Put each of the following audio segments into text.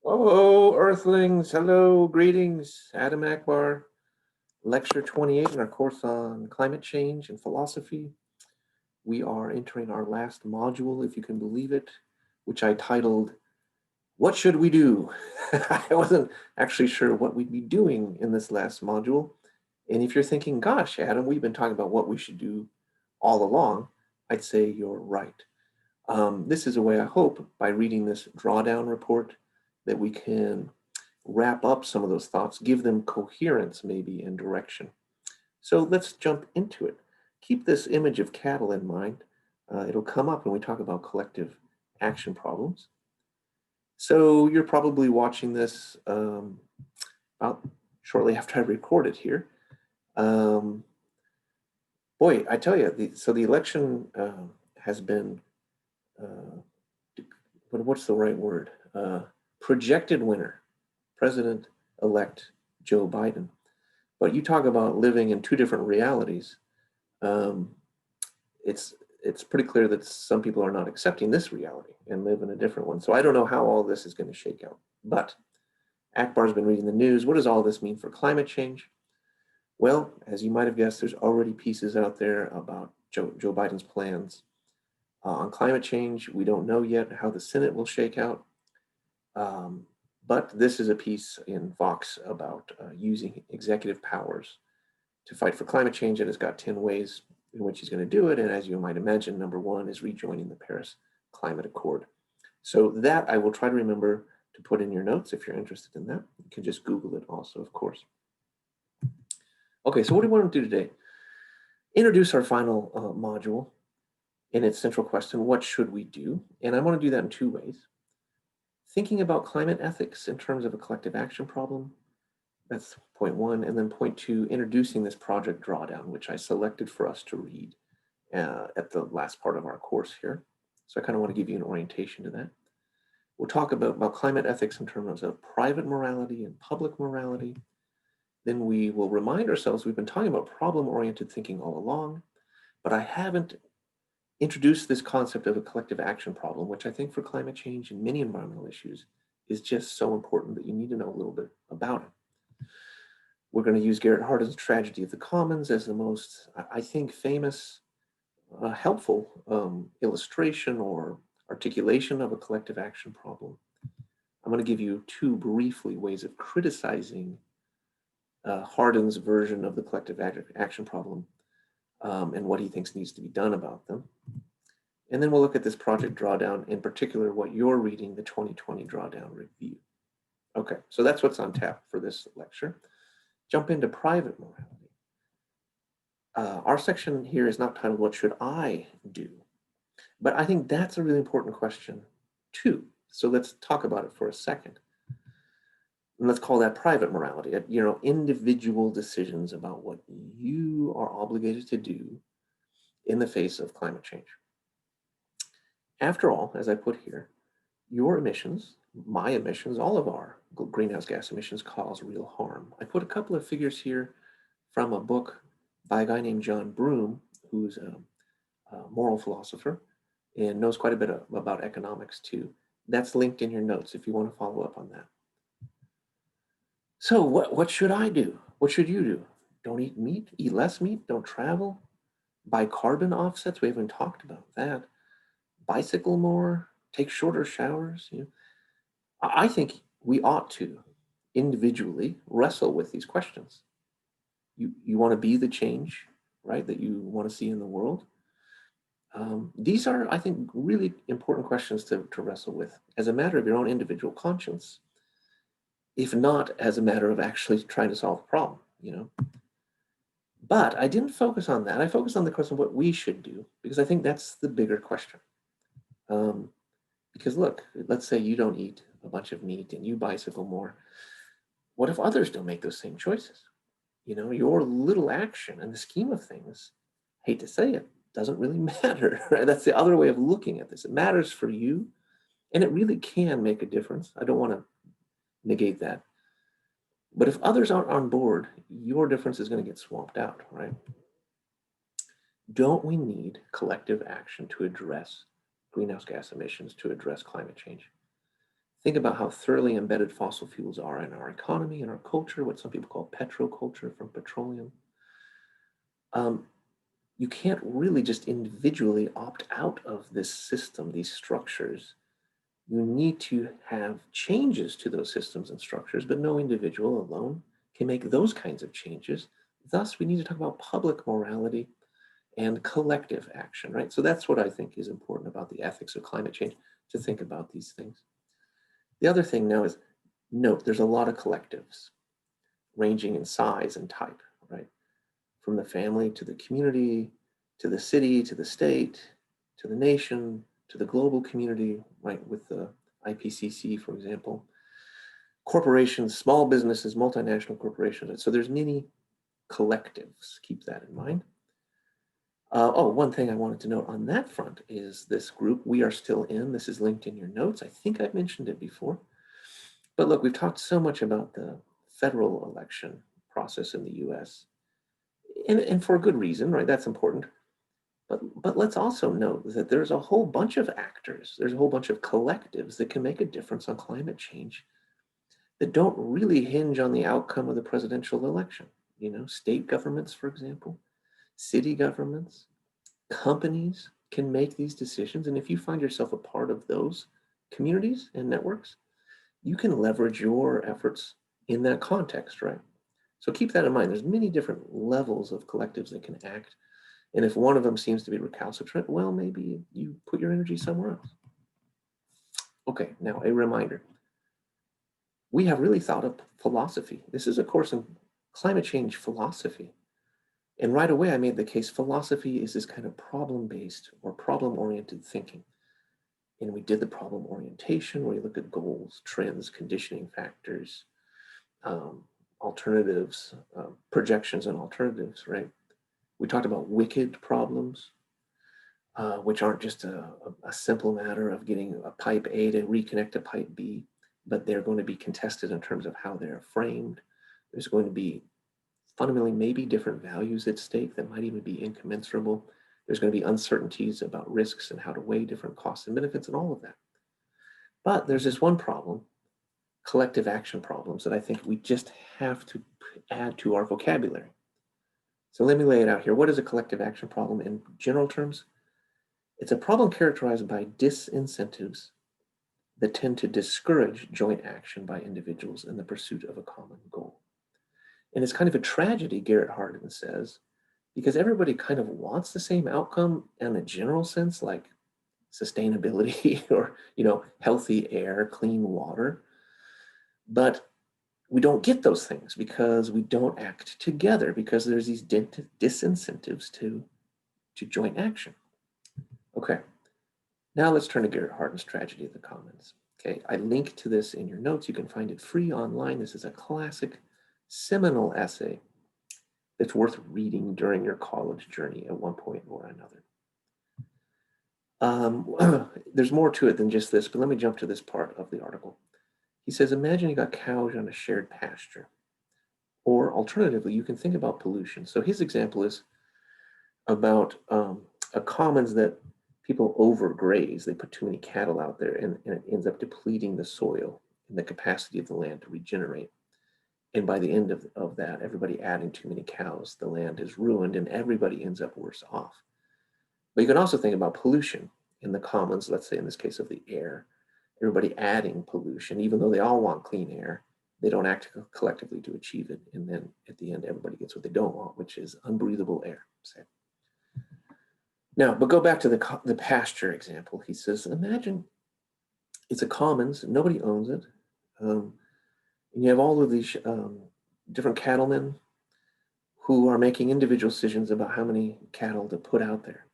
Hello, Earthlings. Hello, greetings. Adam Akbar, Lecture 28 in our course on climate change and philosophy. We are entering our last module, if you can believe it, which I titled, What Should We Do? I wasn't actually sure what we'd be doing in this last module. And if you're thinking, gosh, Adam, we've been talking about what we should do all along, I'd say you're right. This is a way, I hope, by reading this drawdown report, that we can wrap up some of those thoughts, give them coherence maybe and direction. So let's jump into it. Keep this image of cattle in mind. It'll come up when we talk about collective action problems. So you're probably watching this about shortly after I record it here. Boy, I tell you, so the election has been, what's the right word? Projected winner, President-elect Joe Biden. But you talk about living in two different realities. It's pretty clear that some people are not accepting this reality and live in a different one. So I don't know how all this is going to shake out. But Akbar's been reading the news. What does all this mean for climate change? Well, as you might have guessed, there's already pieces out there about Joe Biden's plans on climate change. We don't know yet how the Senate will shake out. But this is a piece in Vox about using executive powers to fight for climate change, and it's got 10 ways in which he's going to do it. And as you might imagine, number one is rejoining the Paris Climate Accord. So that I will try to remember to put in your notes if you're interested in that. You can just Google it also, of course. Okay, so what do we want to do today? Introduce our final module in its central question, what should we do? And I want to do that in two ways. Thinking about climate ethics in terms of a collective action problem. That's point one. And then point two, introducing this Project Drawdown, which I selected for us to read at the last part of our course here. So I kind of want to give you an orientation to that. We'll talk about climate ethics in terms of private morality and public morality. Then we will remind ourselves we've been talking about problem-oriented thinking all along, but I haven't introduced this concept of a collective action problem, which I think for climate change and many environmental issues is just so important that you need to know a little bit about it. We're going to use Garret Hardin's Tragedy of the Commons as the most, I think, famous, helpful illustration or articulation of a collective action problem. I'm going to give you two briefly ways of criticizing Hardin's version of the collective action problem and what he thinks needs to be done about them. And then we'll look at this Project Drawdown, in particular, what you're reading, the 2020 Drawdown Review. Okay, so that's what's on tap for this lecture. Jump into private morality. Our section here is not titled, What Should I Do? But I think that's a really important question too. So let's talk about it for a second. And let's call that private morality, individual decisions about what you are obligated to do in the face of climate change. After all, as I put here, your emissions, my emissions, all of our greenhouse gas emissions cause real harm. I put a couple of figures here from a book by a guy named John Broome, who's a moral philosopher and knows quite a bit about economics too. That's linked in your notes if you want to follow up on that. So what should I do? What should you do? Don't eat meat, eat less meat, don't travel, buy carbon offsets, we haven't talked about that. Bicycle more, take shorter showers. I think we ought to individually wrestle with these questions. You want to be the change, right, that you want to see in the world. These are, I think, really important questions to wrestle with as a matter of your own individual conscience, if not as a matter of actually trying to solve a problem, But I didn't focus on that. I focused on the question of what we should do, because I think that's the bigger question. Because look, let's say you don't eat a bunch of meat and you bicycle more. What if others don't make those same choices? Your little action in the scheme of things, hate to say it, doesn't really matter. Right? That's the other way of looking at this. It matters for you, and it really can make a difference. I don't want to negate that. But if others aren't on board, your difference is going to get swamped out, right? Don't we need collective action to address greenhouse gas emissions, to address climate change? Think about how thoroughly embedded fossil fuels are in our economy and our culture, what some people call petroculture from petroleum. Um, you can't really just individually opt out of this system, these structures. You need to have changes to those systems and structures, but no individual alone can make those kinds of changes. Thus, we need to talk about public morality and collective action, right? So that's what I think is important about the ethics of climate change, to think about these things. The other thing now is, note there's a lot of collectives ranging in size and type, right? From the family to the community, to the city, to the state, to the nation, to the global community, right? With the IPCC, for example, corporations, small businesses, multinational corporations. So there's many collectives, keep that in mind. One thing I wanted to note on that front is this group we are still in. This is linked in your notes. I think I've mentioned it before. But look, we've talked so much about the federal election process in the US, and for a good reason, right? That's important. But let's also note that there's a whole bunch of actors, there's a whole bunch of collectives that can make a difference on climate change that don't really hinge on the outcome of the presidential election. You know, state governments, for example, city governments, companies can make these decisions. And if you find yourself a part of those communities and networks, you can leverage your efforts in that context, right? So keep that in mind. There's many different levels of collectives that can act. And if one of them seems to be recalcitrant, well, maybe you put your energy somewhere else. Okay, now a reminder. We have really thought of philosophy. This is a course in climate change philosophy. And right away, I made the case philosophy is this kind of problem-based or problem-oriented thinking. And we did the problem orientation where you look at goals, trends, conditioning factors, alternatives, projections and alternatives, right? We talked about wicked problems, which aren't just a simple matter of getting a pipe A to reconnect to pipe B, but they're going to be contested in terms of how they're framed. There's going to be fundamentally maybe different values at stake that might even be incommensurable. There's going to be uncertainties about risks and how to weigh different costs and benefits and all of that. But there's this one problem, collective action problems, that I think we just have to add to our vocabulary. So let me lay it out here. What is a collective action problem in general terms? It's a problem characterized by disincentives that tend to discourage joint action by individuals in the pursuit of a common goal. And it's kind of a tragedy, Garret Hardin says, because everybody kind of wants the same outcome in a general sense, like sustainability or, healthy air, clean water. But we don't get those things because we don't act together, because there's these disincentives to joint action. Okay, now let's turn to Garret Hardin's Tragedy of the Commons. Okay, I link to this in your notes. You can find it free online. This is a classic seminal essay that's worth reading during your college journey at one point or another. There's more to it than just this, but let me jump to this part of the article. He says, imagine you got cows on a shared pasture. Or alternatively, you can think about pollution. So his example is about a commons that people overgraze. They put too many cattle out there, and it ends up depleting the soil and the capacity of the land to regenerate. And by the end of that, everybody adding too many cows, the land is ruined and everybody ends up worse off. But you can also think about pollution in the commons, let's say in this case of the air. Everybody adding pollution, even though they all want clean air, they don't act collectively to achieve it. And then at the end, everybody gets what they don't want, which is unbreathable air. Say. Now, but go back to the pasture example. He says, imagine it's a commons, nobody owns it. And you have all of these different cattlemen who are making individual decisions about how many cattle to put out there.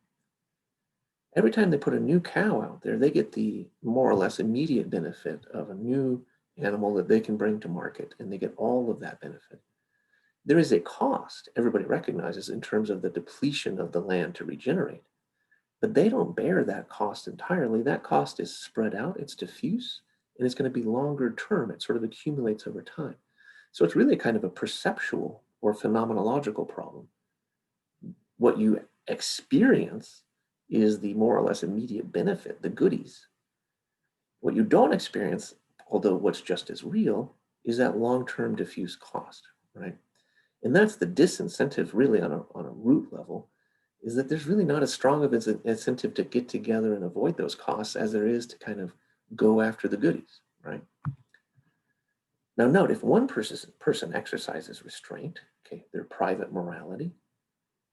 Every time they put a new cow out there, they get the more or less immediate benefit of a new animal that they can bring to market, and they get all of that benefit. There is a cost everybody recognizes in terms of the depletion of the land to regenerate, but they don't bear that cost entirely. That cost is spread out, it's diffuse, and it's going to be longer term. It sort of accumulates over time. So it's really kind of a perceptual or phenomenological problem. What you experience is the more or less immediate benefit, the goodies. What you don't experience Although what's just as real is that long-term diffuse cost, right? And that's the disincentive really on a root level, is that there's really not as strong of an incentive to get together and avoid those costs as there is to kind of go after the goodies, right? Now note, if one person exercises restraint, okay, their private morality,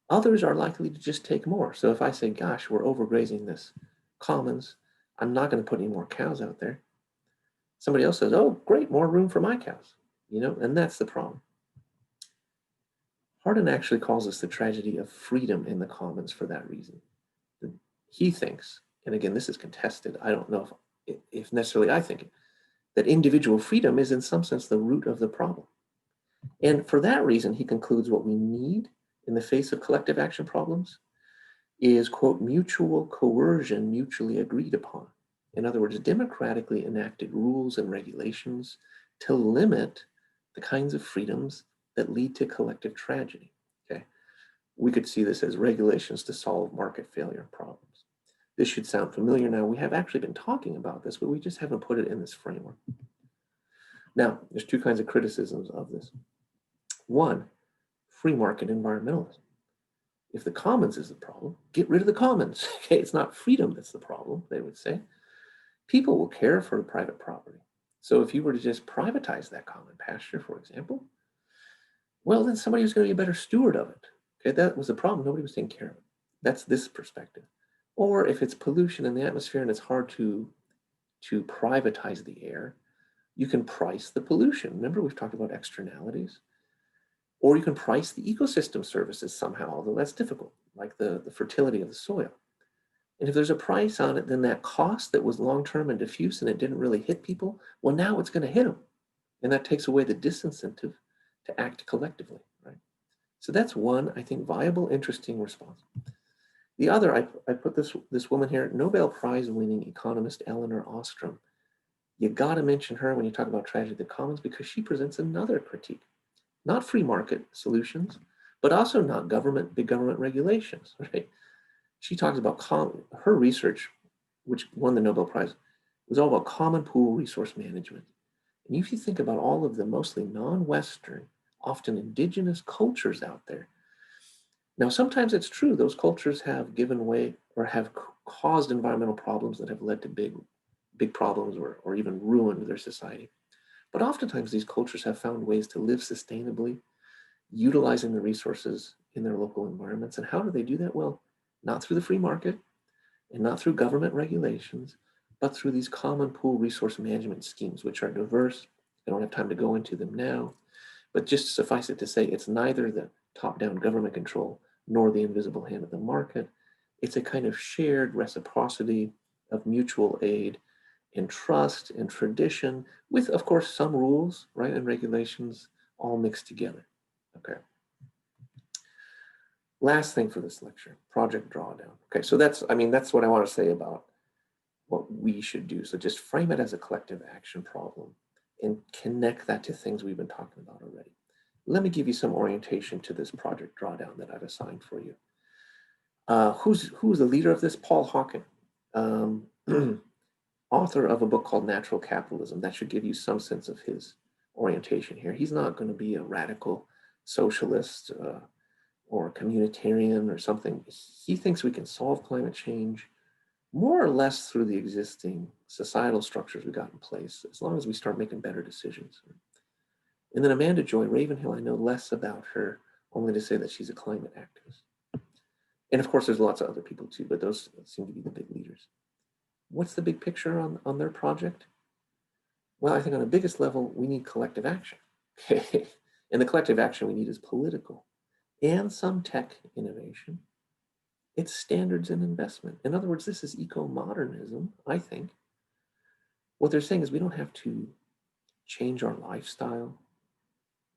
others are likely to just take more. So if I say, gosh, we're overgrazing this commons, I'm not going to put any more cows out there. Somebody else says, oh, great, more room for my cows, and that's the problem. Hardin actually calls this the tragedy of freedom in the commons for that reason. He thinks, and again, this is contested, I don't know if necessarily I think it, that individual freedom is in some sense the root of the problem. And for that reason, he concludes what we need in the face of collective action problems is, quote, mutual coercion mutually agreed upon. In other words, democratically enacted rules and regulations to limit the kinds of freedoms that lead to collective tragedy, okay? We could see this as regulations to solve market failure problems. This should sound familiar now. We have actually been talking about this, but we just haven't put it in this framework. Now, there's two kinds of criticisms of this. One, free market environmentalism. If the commons is the problem, get rid of the commons. Okay, it's not freedom that's the problem, they would say. People will care for private property. So if you were to just privatize that common pasture, for example, well, then somebody was going to be a better steward of it. Okay, that was the problem. Nobody was taking care of it. That's this perspective. Or if it's pollution in the atmosphere and it's hard to privatize the air, you can price the pollution. Remember, we've talked about externalities. Or you can price the ecosystem services somehow, although that's difficult, like the fertility of the soil. And if there's a price on it, then that cost that was long-term and diffuse and it didn't really hit people, well, now it's going to hit them. And that takes away the disincentive to act collectively, right? So that's one, I think, viable, interesting response. The other, I put this woman here, Nobel Prize winning economist Elinor Ostrom. You got to mention her when you talk about tragedy of the commons because she presents another critique. Not free market solutions, but also not big government regulations, right? She talks about her research, which won the Nobel Prize, was all about common pool resource management. And if you think about all of the mostly non-Western, often indigenous cultures out there, now sometimes it's true, those cultures have given way or have caused environmental problems that have led to big problems or even ruined their society. But oftentimes these cultures have found ways to live sustainably, utilizing the resources in their local environments. And how do they do that? Well, not through the free market and not through government regulations, but through these common pool resource management schemes, which are diverse. I don't have time to go into them now, but just suffice it to say, it's neither the top-down government control nor the invisible hand of the market. It's a kind of shared reciprocity of mutual aid and trust and tradition with, of course, some rules, right, and regulations all mixed together, okay? Last thing for this lecture, Project Drawdown. Okay, so that's what I want to say about what we should do. So just frame it as a collective action problem and connect that to things we've been talking about already. Let me give you some orientation to this Project Drawdown that I've assigned for you. Who's the leader of this? Paul Hawken, author of a book called Natural Capitalism. That should give you some sense of his orientation here. He's not going to be a radical socialist or a communitarian or something. He thinks we can solve climate change more or less through the existing societal structures we got in place, as long as we start making better decisions. And then Amanda Joy Ravenhill, I know less about her, only to say that she's a climate activist. And of course, there's lots of other people too, but those seem to be the big leaders. What's the big picture on their project? Well, I think on the biggest level, we need collective action. Okay? And the collective action we need is political and some tech innovation. It's standards and investment. In other words, this is eco-modernism, I think. What they're saying is we don't have to change our lifestyle.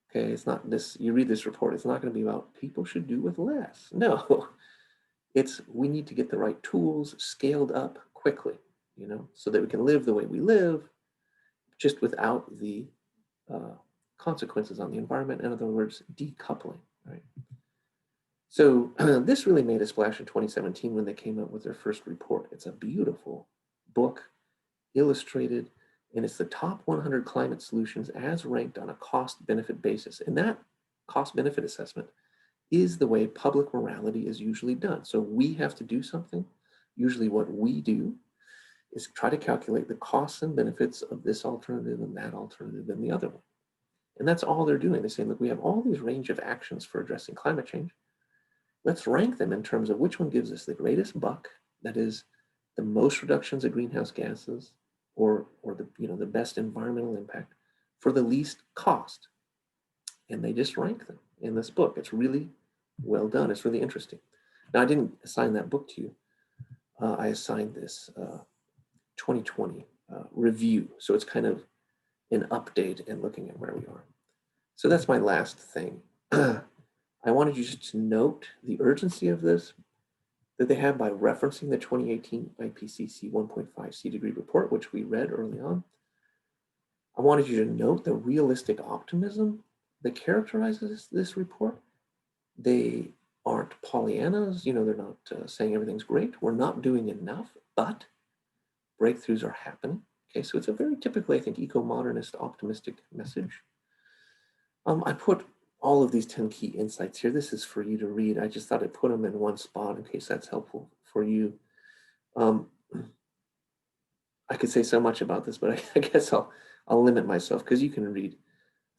Okay, it's not this, you read this report, it's not going to be about people should do with less. No, it's we need to get the right tools scaled up quickly, so that we can live the way we live, just without the consequences on the environment. In other words, decoupling, right? So this really made a splash in 2017 when they came out with their first report. It's a beautiful book, illustrated, And it's the top 100 climate solutions as ranked on a cost-benefit basis. And that cost-benefit assessment is the way public morality is usually done. So we have to do something. Usually what we do is try to calculate the costs and benefits of this alternative and that alternative and the other one. And that's all they're doing. They're saying, look, we have all these range of actions for addressing climate change. Let's rank them in terms of which one gives us the greatest buck, that is the most reductions of greenhouse gases or the best environmental impact for the least cost. And they just rank them in this book. It's really well done. It's really interesting. Now, I didn't assign that book to you. I assigned this 2020 review. So it's kind of an update and looking at where we are. So that's my last thing. I wanted you just to note the urgency of this that they have by referencing the 2018 IPCC 1.5 C degree report, which we read early on. I wanted you to note the realistic optimism that characterizes this report. They aren't Pollyannas, they're not saying everything's great. We're not doing enough, but breakthroughs are happening. Okay, so it's a very typically, I think, eco-modernist optimistic message. I put all of these 10 key insights here. This is for you to read. I just thought I'd put them in one spot in case that's helpful for you. I could say so much about this, but I guess I'll limit myself because you can read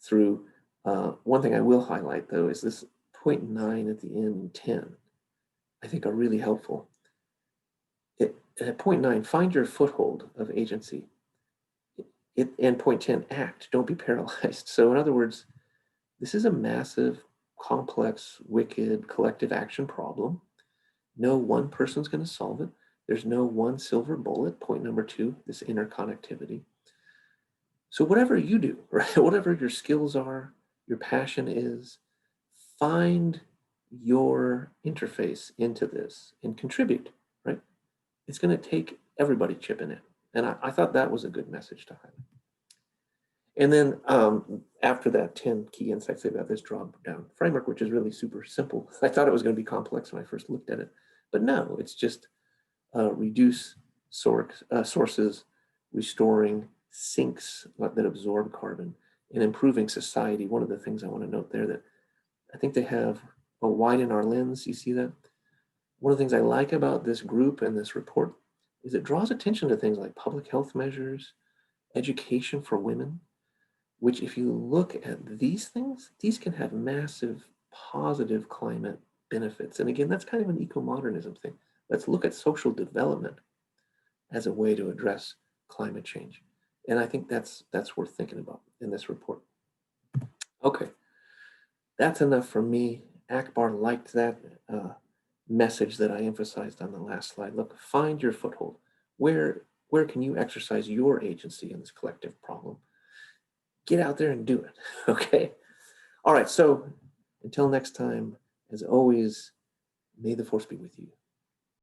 through. One thing I will highlight, though, is this point 9 at the end, 10, I think are really helpful. At point 9, find your foothold of agency. And point 10, act, don't be paralyzed. So in other words, this is a massive, complex, wicked, collective action problem. No one person's going to solve it. There's no one silver bullet. Point number 2, this interconnectivity. So whatever you do, right, whatever your skills are, your passion is, find your interface into this and contribute, right? It's going to take everybody chipping in. And I thought that was a good message to highlight. And then after that 10 key insights, they've got this drawdown framework, which is really super simple. I thought it was going to be complex when I first looked at it, but no, it's just reduce sources, restoring sinks that absorb carbon, and improving society. One of the things I want to note there that I think they have widen our lens. You see that? One of the things I like about this group and this report is it draws attention to things like public health measures, education for women, which if you look at these things, these can have massive positive climate benefits. And again, that's kind of an eco-modernism thing. Let's look at social development as a way to address climate change. And I think that's worth thinking about in this report. Okay, that's enough for me. Akbar liked that message that I emphasized on the last slide. Look, find your foothold. Where can you exercise your agency in this collective problem? Get out there and do it, okay? All right, so until next time, as always, may the force be with you.